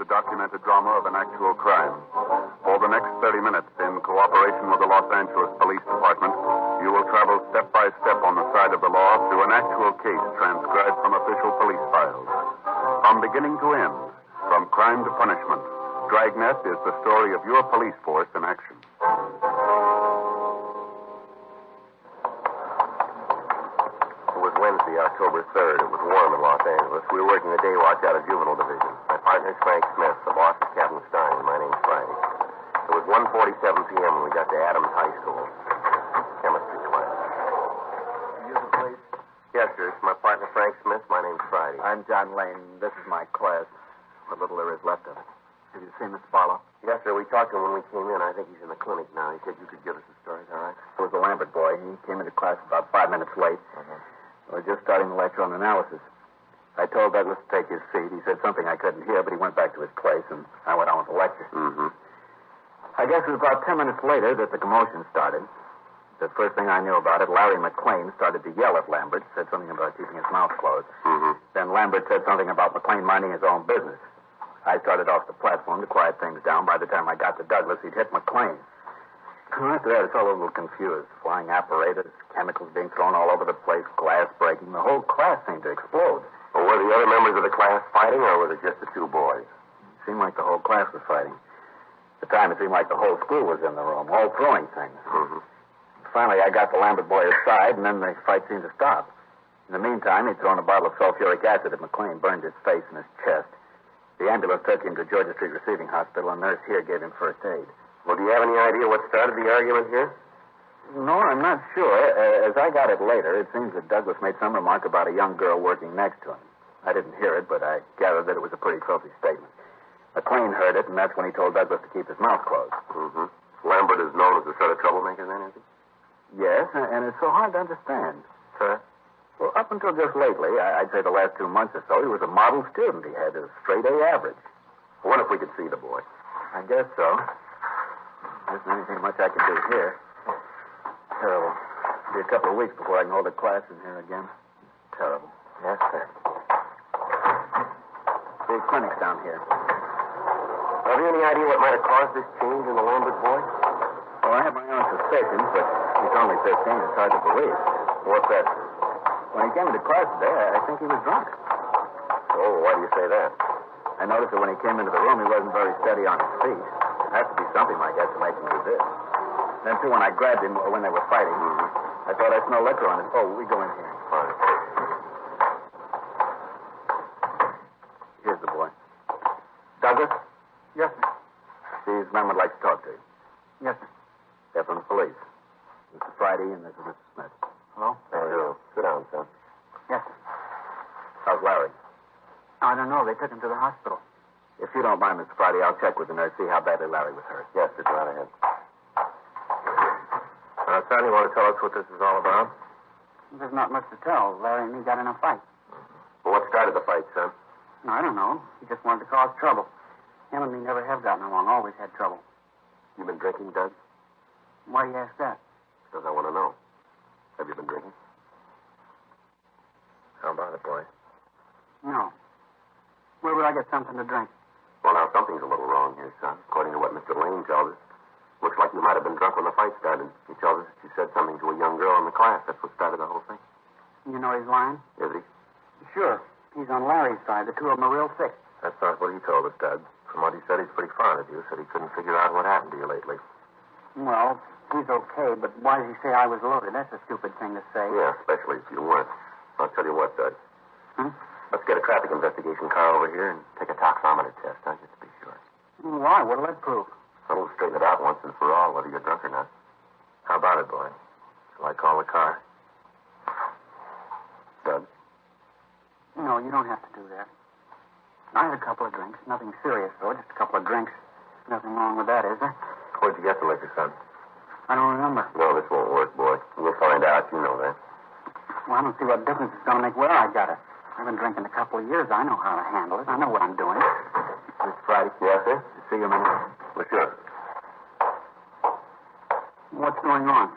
documented drama of an actual crime. For the next 30 minutes, in cooperation with the Los Angeles Police Department, you will travel step by step on the side of the law through an actual case transcribed from official police files. From beginning to end, from crime to punishment, Dragnet is the story of your police force in action. It was Wednesday, October 3rd. It was warm in Los Angeles. We were working the day watch out of Juvenile Division. My partner is Frank Smith. The boss is Captain Stein. My name's Friday. It was 1:47 p.m. when we got to Adams High School. Chemistry class. You the police? Yes, sir. It's my partner, Frank Smith. My name's Friday. I'm John Lane. This is my class. What little there is left of it. Have you seen Mr. Barlow? Yes, sir. We talked to him when we came in. I think he's in the clinic now. He said you could give us the stories, all right? It was the Lambert boy. He came into class about 5 minutes late. We were just starting the lecture on analysis. I told Douglas to take his seat. He said something I couldn't hear, but he went back to his place, and I went on with the lecture. Mm-hmm. I guess it was about 10 minutes later that the commotion started. The first thing I knew about it, Larry McLean started to yell at Lambert, said something about keeping his mouth closed. Mm-hmm. Then Lambert said something about McLean minding his own business. I started off the platform to quiet things down. By the time I got to Douglas, he'd hit McLean. After that, it's all a little confused. Flying apparatus, chemicals being thrown all over the place, glass breaking. The whole class seemed to explode. Well, were the other members of the class fighting, or was it just the two boys? It seemed like the whole class was fighting. At the time, it seemed like the whole school was in the room, all throwing things. Mm-hmm. Finally, I got the Lambert boy aside, and then the fight seemed to stop. In the meantime, he'd thrown a bottle of sulfuric acid at McLean, burned his face and his chest. The ambulance took him to Georgia Street Receiving Hospital, and a nurse here gave him first aid. Well, do you have any idea what started the argument here? No, I'm not sure. As I got it later, it seems that Douglas made some remark about a young girl working next to him. I didn't hear it, but I gathered that it was a pretty filthy statement. McLean heard it, and that's when he told Douglas to keep his mouth closed. Mm-hmm. Lambert is known as a sort of troublemaker, then, is he? Yes, and it's so hard to understand. Sir? Well, up until just lately, I'd say the last 2 months or so, he was a model student. He had a straight-A average. I wonder if we could see the boy. I guess so. There isn't anything much I can do here. Terrible. It'll be a couple of weeks before I can hold a class in here again. Terrible. Yes, sir. The clinic's down here. Have you any idea what might have caused this change in the Lambert boy? Well, I have my own suspicions, but he's only 15. It's hard to believe. What's that? When he came into class today, I think he was drunk. Oh, why do you say that? I noticed that when he came into the room, he wasn't very steady on his feet. It has to be something like that to make him do this. Then, too, when I grabbed him when they were fighting, I thought I smelled liquor on his... Oh, we go in here. Fine. Here's the boy. Douglas? Yes, sir. These men would like to talk to you. Yes, sir. They're from the police. Mr. Friday and this is Mr. Smith. Hello? How do you do? Sit down, son. Yes, sir. How's Larry? I don't know. They took him to the hospital. If you don't mind, Mr. Friday, I'll check with the nurse, see how badly Larry was hurt. Yes, sir. Go right ahead. Son, you want to tell us what this is all about? There's not much to tell. Larry and me got in a fight. Well, what started the fight, son? I don't know. He just wanted to cause trouble. Him and me never have gotten along. Always had trouble. You been drinking, Doug? Why do you ask that? Because I want to know. Have you been drinking? How about it, boy? No. Where would I get something to drink? Well, now, something's a little wrong here, son. According to what Mr. Lane tells us. Looks like you might have been drunk when the fight started. He tells us that you said something to a young girl in the class. That's what started the whole thing. You know he's lying? Is he? Sure. He's on Larry's side. The two of them are real sick. That's not what he told us, Doug. From what he said, he's pretty fond of you. Said he couldn't figure out what happened to you lately. Well, he's okay, but why does he say I was loaded? That's a stupid thing to say. Yeah, especially if you weren't. I'll tell you what, Doug. Let's get a traffic investigation car over here and take a toxometer test, huh, just to be sure. Why? What'll that prove? Well, we'll straighten it out once and for all, whether you're drunk or not. How about it, boy? Shall I call the car? Doug? No, you don't have to do that. I had a couple of drinks. Nothing serious, though. Just a couple of drinks. Nothing wrong with that, is there? Where'd you get the liquor, son? I don't remember. No, this won't work, boy. We'll find out. You know that. Well, I don't see what difference it's going to make where I got it. I've been drinking a couple of years. I know how to handle it. I know what I'm doing. Mr. Friday? Yes, sir? See you a minute. Well, sure. What's going on?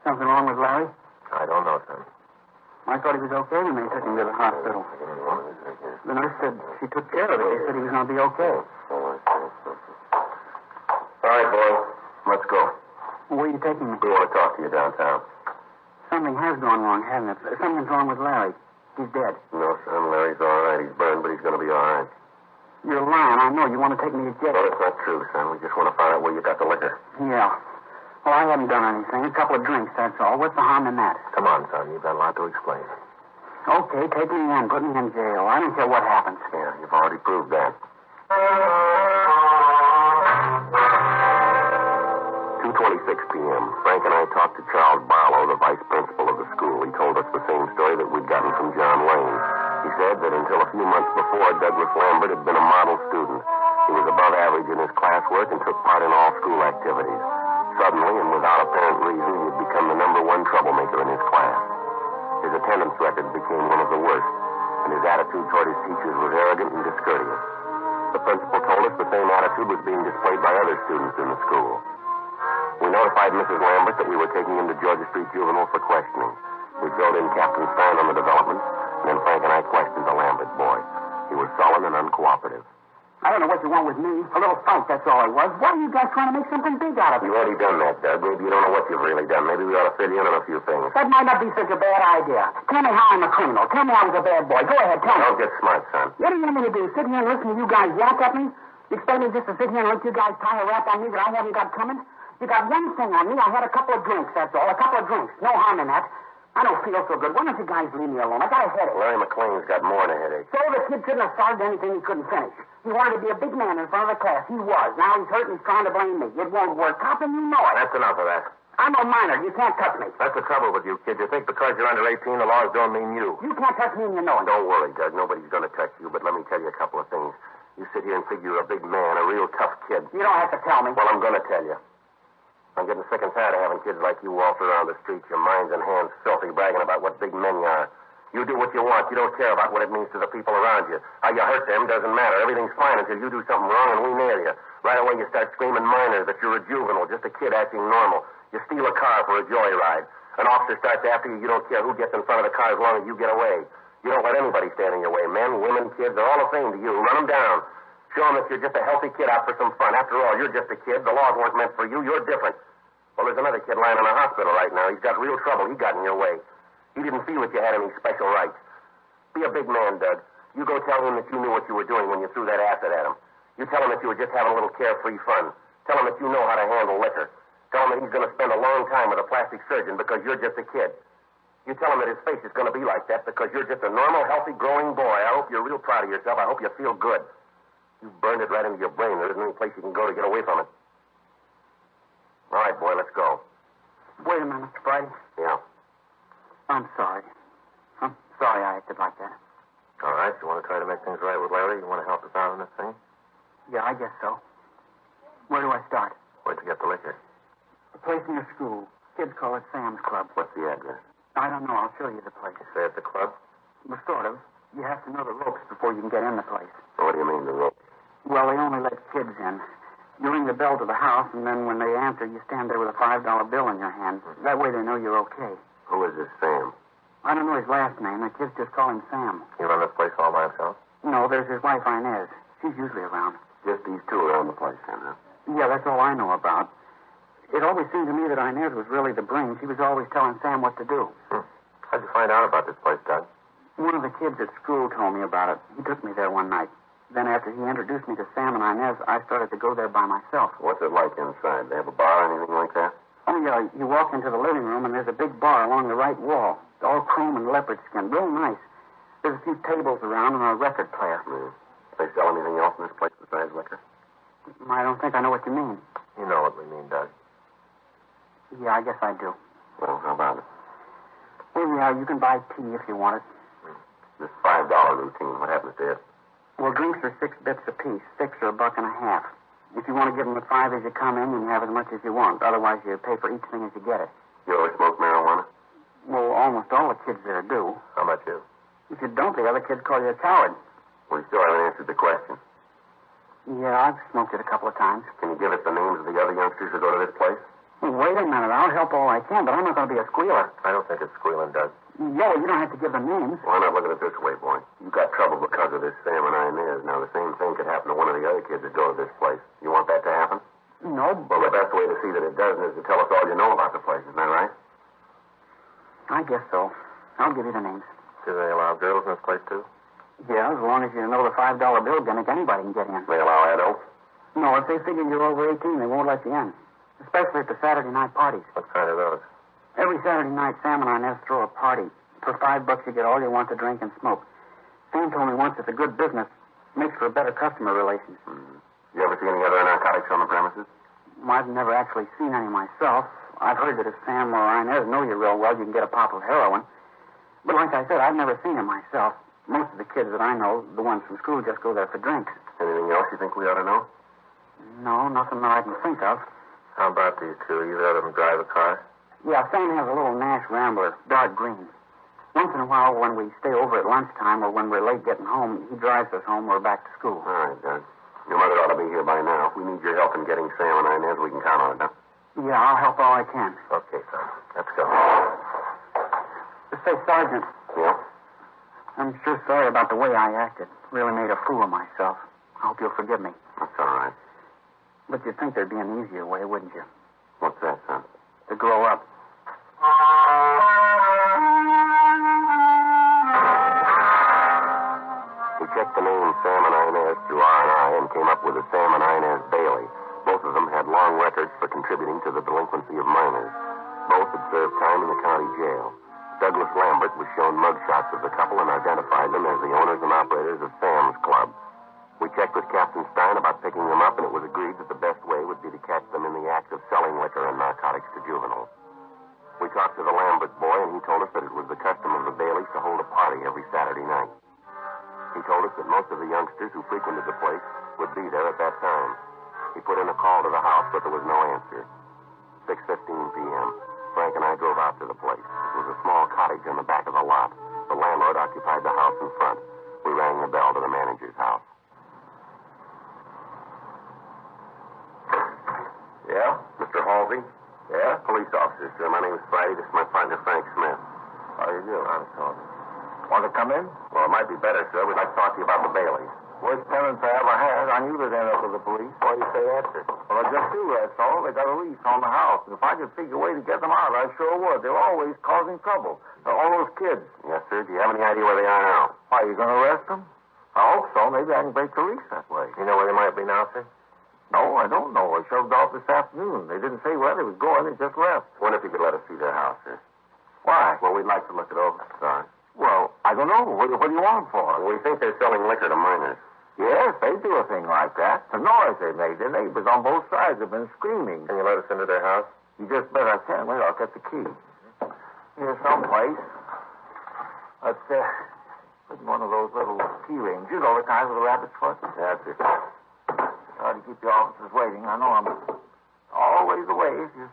Something wrong with Larry? I don't know, son. I thought he was okay when they took him to the hospital. The nurse said she took care of it. They said he was going to be okay. All right, boys. Let's go. Where are you taking me? We want to talk to you downtown. Something has gone wrong, hasn't it? Something's wrong with Larry. He's dead. No, son, Larry's all right. He's burned, but he's going to be all right. You're lying. I know. You want to take me to jail. Well, it's not true, son. We just want to find out where you got the liquor. Yeah. Well, I haven't done anything. A couple of drinks, that's all. What's the harm in that? Come on, son. You've got a lot to explain. Okay, take me in. Put me in jail. I don't care what happens. Yeah, you've already proved that. 2:26 p.m. Frank and I talked to Charles Barlow, the vice principal of the school. He told us the same story that we'd gotten from John Lane. He said that until a few months before, Douglas Lambert had been a model student. He was above average in his classwork and took part in all school activities. Suddenly, and without apparent reason, he had become the number one troublemaker in his class. His attendance record became one of the worst, and his attitude toward his teachers was arrogant and discourteous. The principal told us the same attitude was being displayed by other students in the school. We notified Mrs. Lambert that we were taking him to Georgia Street Juvenile for questioning. We filled in Captain Stein on the development, and then Frank and I questioned the Lambert boy. He was sullen and uncooperative. I don't know what you want with me. A little fight, that's all it was. Why are you guys trying to make something big out of it? You've already done that, Doug. Maybe you don't know what you've really done. Maybe we ought to fill you in on a few things. That might not be such a bad idea. Tell me how I'm a criminal. Tell me I was a bad boy. Go ahead, tell me. Don't get smart, son. What do you want me to do? Sit here and listen to you guys yak at me? You expect me just to sit here and let you guys tie a rap on me that I haven't got coming? You got one thing on me. I had a couple of drinks, that's all. A couple of drinks. No harm in that. I don't feel so good. Why don't you guys leave me alone? I got a headache. Larry McLean's got more than a headache. So the kid shouldn't have started anything he couldn't finish. He wanted to be a big man in front of the class. He was. Now he's hurt and he's trying to blame me. It won't work. Cop, and you know it. That's enough of that. I'm a minor. You can't touch me. That's the trouble with you, kid. You think because you're under 18, the laws don't mean you. You can't touch me and you know it. Don't worry, Doug. Nobody's going to touch you, but let me tell you a couple of things. You sit here and think you're a big man, a real tough kid. You don't have to tell me. Well, I'm going to tell you. I'm getting sick and tired of having kids like you walk around the streets, your minds and hands filthy, bragging about what big men you are. You do what you want. You don't care about what it means to the people around you. How you hurt them doesn't matter. Everything's fine until you do something wrong and we nail you. Right away you start screaming minor, that you're a juvenile, just a kid acting normal. You steal a car for a joyride. An officer starts after you. You don't care who gets in front of the car as long as you get away. You don't let anybody stand in your way. Men, women, kids, they're all the same to you. Run them down. Show them that you're just a healthy kid out for some fun. After all, you're just a kid. The laws weren't meant for you. You're different. Well, there's another kid lying in a hospital right now. He's got real trouble. He got in your way. He didn't feel that you had any special rights. Be a big man, Doug. You go tell him that you knew what you were doing when you threw that acid at him. You tell him that you were just having a little carefree fun. Tell him that you know how to handle liquor. Tell him that he's going to spend a long time with a plastic surgeon because you're just a kid. You tell him that his face is going to be like that because you're just a normal, healthy, growing boy. I hope you're real proud of yourself. I hope you feel good. You burned it right into your brain. There isn't any place you can go to get away from it. All right, boy, let's go. Wait a minute, Mr. Brady. Yeah. I'm sorry. I'm sorry I acted like that. All right, you want to try to make things right with Larry? You want to help us out on this thing? Yeah, I guess so. Where do I start? Where'd you get the liquor? A place near school. Kids call it Sam's Club. What's the address? I don't know. I'll show you the place. Say at the club? Well, sort of. You have to know the ropes before you can get in the place. Well, what do you mean, the rope? Well, they only let kids in. You ring the bell to the house, and then when they answer, you stand there with a $5 bill in your hand. That way they know you're okay. Who is this Sam? I don't know his last name. The kids just call him Sam. He run this place all by himself? No, there's his wife, Inez. She's usually around. Just these two around the place, then, huh? Yeah, that's all I know about. It always seemed to me that Inez was really the brain. She was always telling Sam what to do. How'd you find out about this place, Doug? One of the kids at school told me about it. He took me there one night. Then after he introduced me to Sam and Inez, I started to go there by myself. What's it like inside? They have a bar or anything like that? Oh, yeah, you walk into the living room, and there's a big bar along the right wall. All chrome and leopard skin. Real nice. There's a few tables around and a record player. They sell anything else in this place besides liquor? I don't think I know what you mean. You know what we mean, Doug. Yeah, I guess I do. Well, how about it? Well, yeah, you can buy tea if you want it. This $5 routine, what happens to it? Well, drinks are 6 bits apiece. 6 or $1.50. If you want to give them the 5 as you come in, you can have as much as you want. Otherwise, you pay for each thing as you get it. You always smoke marijuana? Well, almost all the kids there do. How about you? If you don't, the other kids call you a coward. Well, you still haven't answered the question. Yeah, I've smoked it a couple of times. Can you give us the names of the other youngsters who go to this place? Well, wait a minute. I'll help all I can, but I'm not going to be a squealer. I don't think it's squealing, Doug. Yeah, you don't have to give the names. Why not look at it this way, boy? You got trouble because of this Sam and Inez. Now, the same thing could happen to one of the other kids that go to this place. You want that to happen? No, Well, the best way to see that it doesn't is to tell us all you know about the place. Isn't that right? I guess so. I'll give you the names. Do they allow girls in this place, too? Yeah, as long as you know the $5 bill gimmick, anybody can get in. They allow adults? No, if they figure you're over 18, they won't let you in. Especially at the Saturday night parties. What kind of those? Every Saturday night, Sam and Inez throw a party. For $5, you get all you want to drink and smoke. Sam told me once it's a good business. Makes for better customer relations. Mm-hmm. You ever see any other narcotics on the premises? Well, I've never actually seen any myself. I've heard that if Sam or Inez know you real well, you can get a pop of heroin. But like I said, I've never seen it myself. Most of the kids that I know, the ones from school, just go there for drinks. Anything else you think we ought to know? No, nothing that I can think of. How about these two? Either of them drive a car? Yeah, Sam has a little Nash Rambler, dark green. Once in a while, when we stay over at lunchtime or when we're late getting home, he drives us home or back to school. All right, Doug. Your mother ought to be here by now. If we need your help in getting Sam and Inez, we can count on it, huh? Yeah, I'll help all I can. Okay, son. Let's go. Say, Sergeant, Yeah? I'm sure sorry about the way I acted. Really made a fool of myself. I hope you'll forgive me. That's all right. But you'd think there'd be an easier way, wouldn't you? What's that, son? To grow up. We checked the name Sam and Inez through R&I and came up with a Sam and Inez Bailey. Both of them had long records for contributing to the delinquency of minors. Both had served time in the county jail. Douglas Lambert was shown mugshots of the couple and identified them as the owners and operators of Sam's Club. We checked with Captain Stein about picking them up, and it was agreed that the best way would be to catch them in the act of selling liquor and narcotics to juveniles. We talked to the Lambert boy, and he told us that it was the custom of the Baileys to hold a party every Saturday night. He told us that most of the youngsters who frequented the place would be there at that time. He put in a call to the house, but there was no answer. 6:15 p.m. Frank and I drove out to the place. It was a small cottage in the back of the lot. The landlord occupied the house in front. We rang the bell to the manager's house. Yeah? Mr. Halsey? Yeah? Police officer, sir. My name is Friday. This is my partner, Frank Smith. How do you do? I'm sorry. Want to come in? Well, it might be better, sir. We'd like to talk to you about the Baileys. Worst tenants I ever had. I knew they'd end up with the police. Why do you say that, sir? Well, I just do, that's all. They got a lease on the house. And if I could figure a way to get them out, I sure would. They're always causing trouble. All those kids. Yes, sir. Do you have any idea where they are now? Why, you going to arrest them? I hope so. Maybe I can break the lease that way. You know where they might be now, sir? No, I don't know. They shoved off this afternoon. They didn't say where they was going. They just left. Wonder if you could let us see their house, sir. Why? Well, we'd like to look it over. Sorry. Well, I don't know. What do you want for? Well, we think they're selling liquor to minors. Yes, they do a thing like that. The noise they made, their neighbors on both sides have been screaming. Can you let us into their house? You just bet I can. Wait, I'll get the key. Here's someplace. Let's put one of those little key rings. You know the kind with the rabbit's foot? That's it. Sorry to keep the officers waiting. I know I'm always away. If you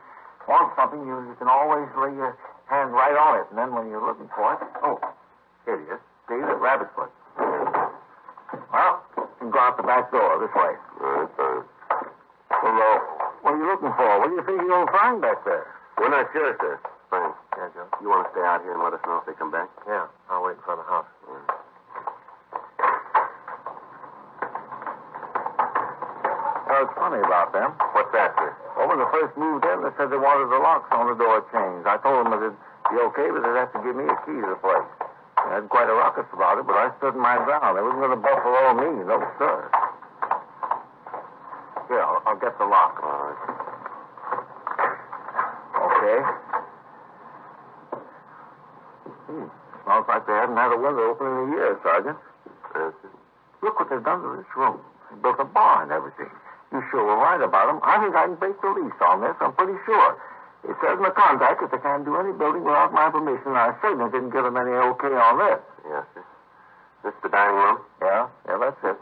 want something, you can always lay your hand right on it. And then when you're looking for it... Oh, here it is. See, the rabbit's foot. Well, you can go out the back door this way. All right, fine. Well, what are you looking for? What do you think you're going to find back there? We're not sure, sir. Frank. Yeah, Joe? You want to stay out here and let us know if they come back? Yeah, I'll wait in front of the house. Yeah. Well, it's funny about them. What's that, sir? Well, when they first moved in, they said they wanted the locks on the door changed. I told them it'd be okay, but they'd have to give me a key to the place. They had quite a ruckus about it, but I stood my ground. They wasn't going to buffalo me. No, sir. Here, I'll get the lock. All right. Okay. Smells like they hadn't had a window open in a year, Sergeant. Look what they've done to this room. They built a bar and everything. You sure were right about them. I think I can break the lease on this. I'm pretty sure. It says in the contract that they can't do any building without my permission, and I certainly didn't give them any okay on this. Yes, sir. This the dining room? Yeah, that's it.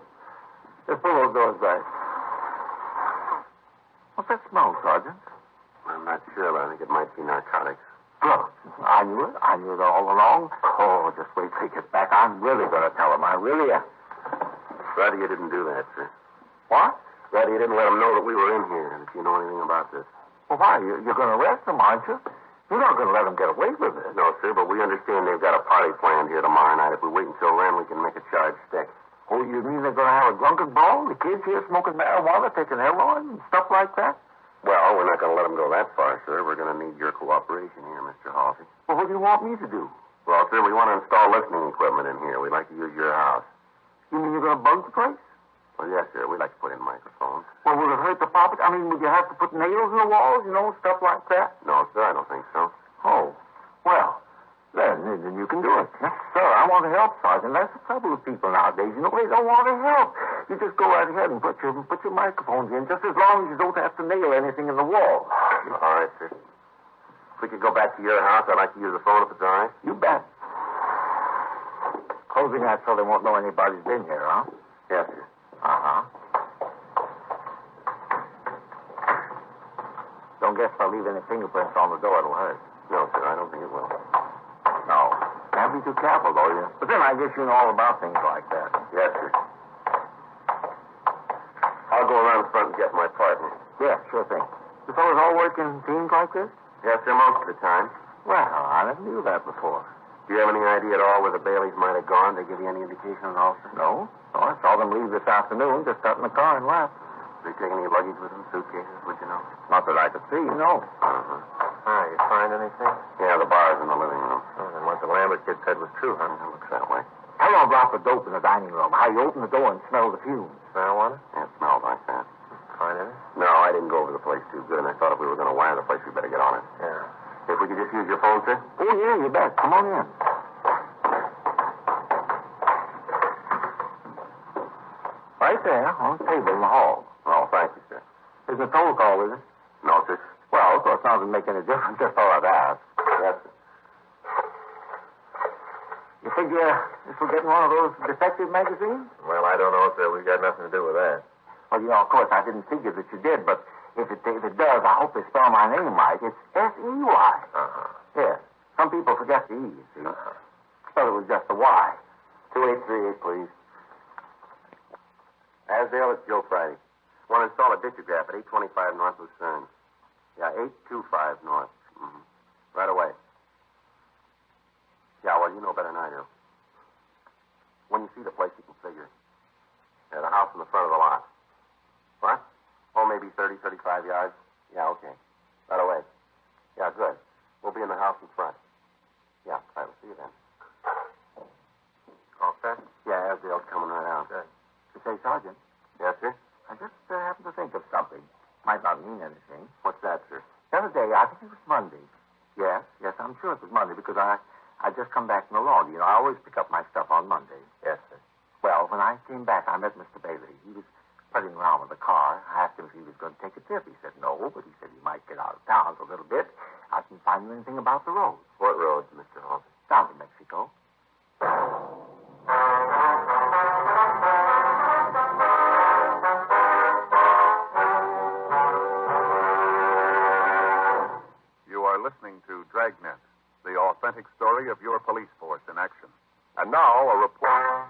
Just pull those doors back. What's that smell, Sergeant? I'm not sure, but I think it might be narcotics. Good. I knew it. I knew it all along. Oh, just wait till he gets back. I'm really going to tell him. I really am. Rather you didn't do that, sir. What? Rather you didn't let him know that we were in here, and if you know anything about this. Well, why? You're going to arrest him, aren't you? You're not going to let them get away with it. No, sir, but we understand they've got a party planned here tomorrow night. If we wait until then, we can make a charge stick. Oh, you mean they're going to have a drunken brawl? The kids here smoking marijuana, taking heroin, and stuff like that? Well, we're not going to let them go that far, sir. We're going to need your cooperation here, Mr. Halsey. Well, what do you want me to do? Well, sir, we want to install listening equipment in here. We'd like to use your house. You mean you're going to bug the place? Well, yes, sir. We'd like to put in microphones. Well, will it hurt the property? I mean, would you have to put nails in the walls, stuff like that? No, sir, I don't think so. Oh, well, then you can do it. Yes, sir, I want to help, Sergeant. That's the trouble with people nowadays. They don't want to help. You just go right ahead and put your microphones in, just as long as you don't have to nail anything in the wall. All right, sir. If we could go back to your house, I'd like to use the phone if it's all right. You bet. Closing that so they won't know anybody's been here, huh? Yes, sir. Uh-huh. Don't guess if I leave any fingerprints on the door, it'll hurt. No, sir, I don't think it will. No. Can't be too careful, though, you. But then I guess you know all about things like that. Yes, sir. I'll go around front and get my partner. Yeah, sure thing. You fellas all work in teams like this? Yes, sir, most of the time. Well, I never knew that before. Do you have any idea at all where the Baileys might have gone? Did they give you any indication at all, sir? No. No, I saw them leave this afternoon, just got in the car and left. Did they take any luggage with them, suitcases, would you know? Not that I could see, no. Uh-huh. You find anything? Yeah, the bar's in the living room. Oh, then what the Lambert kid said was true, huh? It looks that way. How long dropped the dope in the dining room? How you opened the door and smelled the fumes? Marijuana? Yeah, it smelled like that. Find anything? No, I didn't go over the place too good, and I thought if we were going to wire the place, we better get on it. Yeah. If we could just use your phone, sir? Oh, yeah, you bet. Come on in. Right there, on the table in the hall. Oh, thank you, sir. There's a toll call, is it? No, sir. Well, so it doesn't make any difference. Just thought I'd ask. Yes, sir. You figure this will get in one of those detective magazines? Well, I don't know, sir. We've got nothing to do with that. Well, of course, I didn't figure that you did, but if it does, I hope they spell my name right. It's S-E-Y. Uh-huh. Yes. Some people forget the E, you see. Uh-huh. So it was just a Y. 2838, please. Asdale, it's Joe Friday. Want to install a ditchograph at 825 North Lucerne. Yeah, 825 North. Mm-hmm. Right away. Yeah, well, you know better than I do. When you see the place, you can figure. Yeah, the house in the front of the lot. What? Oh, maybe 30, 35 yards. Yeah, okay. Right away. Yeah, good. We'll be in the house in front. Yeah, I will see you then. All set? Yeah, Asdale's coming right out. Good. You say, Sergeant, Yes, sir? I just happened to think of something. Might not mean anything. What's that, sir? The other day, I think it was Monday. Yes, I'm sure it was Monday because I just come back from the laundry. I always pick up my stuff on Monday. Yes, sir. Well, when I came back, I met Mr. Bailey. He was putting around with the car. I asked him if he was going to take a trip. He said no, but he said he might get out of town for a little bit. I didn't find anything about the road. What road, Mr. Halsey? Down to Mexico. You are listening to Dragnet, the authentic story of your police force in action. And now, a report.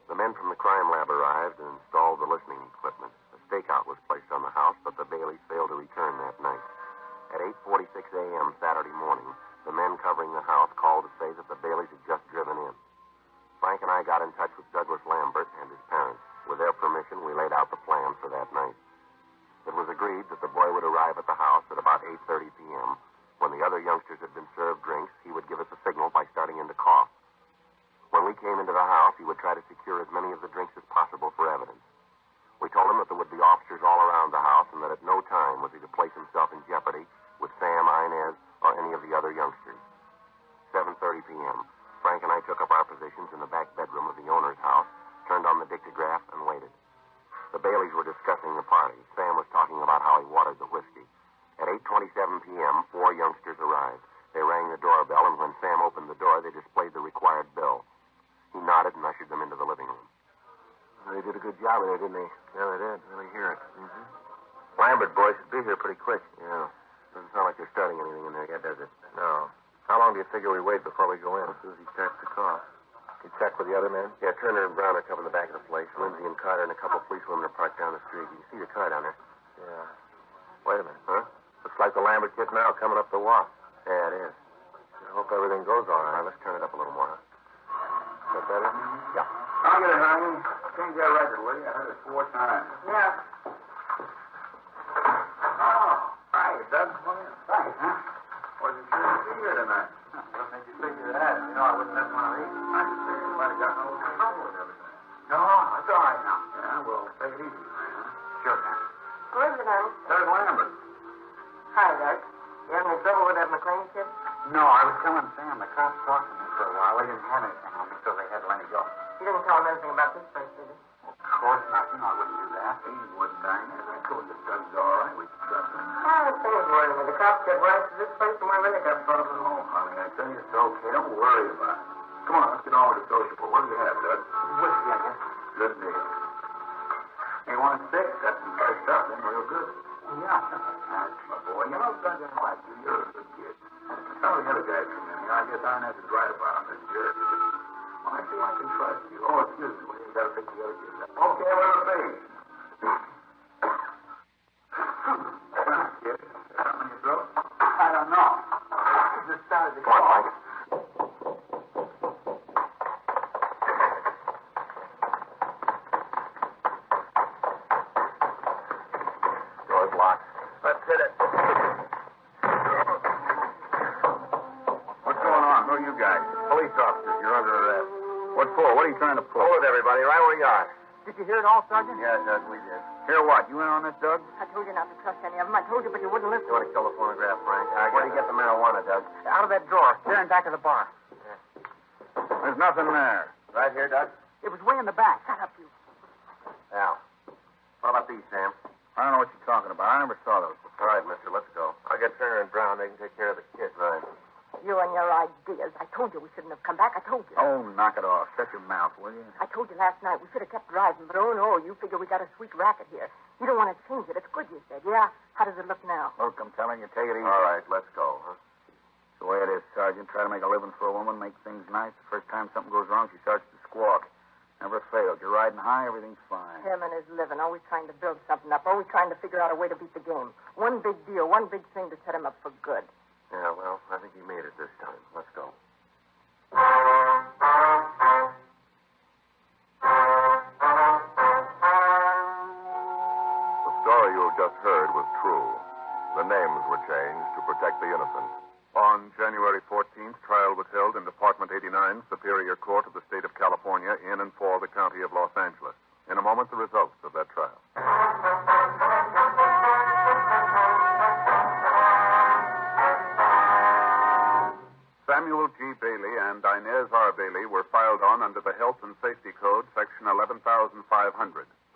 The men from the crime lab arrived and installed the listening equipment. A stakeout was placed on the house, but the Baileys failed to return that night. At 8:46 a.m. Saturday morning, the men covering the house called to say that the Baileys had just driven in. Frank and I got in touch with Douglas Lambert and his parents. With their permission, we laid out the plan for that night. It was agreed that the boy would arrive at the house at about 8:30 p.m. When the other youngsters had been served drinks, he would give us a signal by starting in to cough. When we came into the house, he would try to secure as many of the drinks as possible for evidence. We told him that there would be officers all around the house and that at no time was he to place himself in jeopardy with Sam, Inez, or any of the other youngsters. 7:30 p.m. Frank and I took up our positions in the back bedroom of the owner's house, turned on the dictograph, and waited. The Baileys were discussing the party. Sam was talking about how he watered the whiskey. At 8:27 p.m., 4 youngsters arrived. They rang the doorbell, and when Sam opened the door, they displayed the required bill. He nodded and ushered them into the living room. They did a good job of it, didn't they? Yeah, they did. Really hear it. Mm-hmm. Lambert boy should be here pretty quick. Yeah. Doesn't sound like they're starting anything in there yet, does it? No. How long do you figure we wait before we go in? As soon as he starts to cough. You checked with the other men? Yeah, Turner and Brown are covering the back of the place. Lindsay and Carter and a couple of policewomen are parked down the street. You can see the car down there. Yeah. Wait a minute. Huh? Looks like the Lambert kid now coming up the walk. Yeah, it is. I hope everything goes all All right. right, let's turn it up a little more, huh? Is that better? Yeah. I'll get it, honey. Change that record, will you? I heard it 4 times. Yeah. Oh, hi, Doug. Come in. Thanks, huh? Wasn't sure to see you tonight. What made you figure that? You know I wouldn't miss one of these. I just figured you might have gotten a little trouble with everything. No, it's all right now. Yeah, well, take it easy tonight, huh? Sure, man. Who is it, honey? Doug Lambert. Hi, Doug. You having any trouble with that McLean kid? No, I was telling Sam the cops talked to me for a while. They didn't have anything on me, so they had to let me go. You didn't tell him anything about this place, did you? Of course not. You know I wouldn't do that. He wouldn't dine there. I told you Doug's all right. We can trust him. Oh, things worrying me. The cops get right to this place and we're really got problems. Oh, honey, I tell you it's okay. Don't worry about it. Come on, let's get on with the sociable. What do you have, Doug? Whiskey, I guess. Good deal. You want 6? That's some fresh stuff. Then real good. Yeah. That's my boy. You know, Doug, I like you. You're a good kid. Tell the other guys from in here. I guess Arnett is right about this jerk. Well, I feel I can trust you. Oh, excuse me. Well, you got to pick the other kids up. Okay, what'll it be? Kid, something in your throat? I don't know. I just started to Come on, cough. Mike. Door's locked. Let's hit it. What's going on? Who are you guys? Police officers, you're under arrest. What for? What are you trying to pull? Hold it, everybody, right where you are. Did you hear it all, Sergeant? Yeah, Doug, we did. Hear what? You in on this, Doug? I told you not to trust any of them. I told you, but you wouldn't listen. You want to kill the phonograph, Frank? Where'd you get the marijuana, Doug? Out of that drawer, there in back of the bar. There's nothing there. Right here, Doug? It was way in the back. Shut up, you. Al. What about these, Sam? I don't know what you're talking about. I never saw those before. All right, mister, let's go. I'll get Turner and Brown. They can take care of the kid. Right. You and your ideas. I told you we shouldn't have come back. I told you. Oh, knock it off. Shut your mouth, will you? I told you last night we should have kept driving, but oh no, you figure we got a sweet racket here. You don't want to change it. It's good, you said. Yeah? How does it look now? Look, I'm telling you, take it easy. All right, let's go, huh? It's the way it is, Sergeant. Try to make a living for a woman, make things nice. The first time something goes wrong, she starts to squawk. Never failed. You're riding high, everything's fine. Him and his living, always trying to build something up, always trying to figure out a way to beat the game. One big deal, one big thing to set him up for good. Yeah, well, I think he made it this time. Let's go. The story you have just heard was true. The names were changed to protect the innocent. On January 14th, trial was held in Department 89, Superior Court of the State of California, in and for the County of Los Angeles. In a moment, the results of that trial. Samuel G. Bailey and Inez R. Bailey were filed on under the Health and Safety Code, Section 11,500,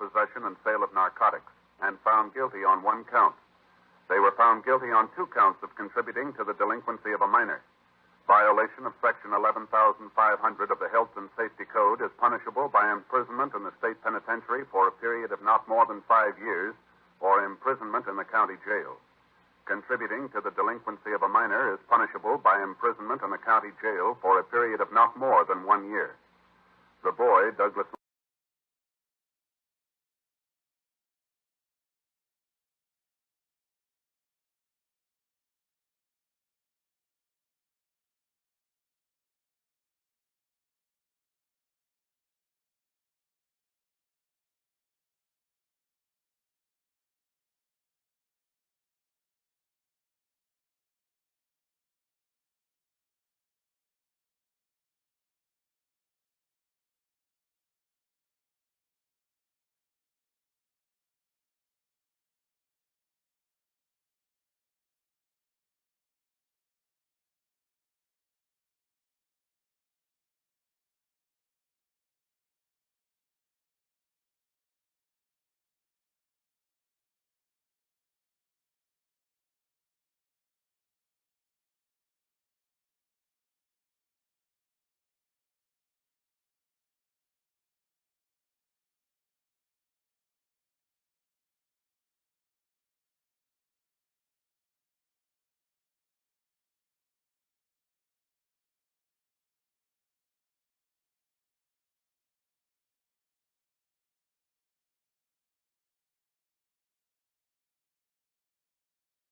possession and sale of narcotics, and found guilty on 1 count. They were found guilty on 2 counts of contributing to the delinquency of a minor. Violation of Section 11,500 of the Health and Safety Code is punishable by imprisonment in the state penitentiary for a period of not more than 5 years or imprisonment in the county jail. Contributing to the delinquency of a minor is punishable by imprisonment in the county jail for a period of not more than 1 year. The boy, Douglas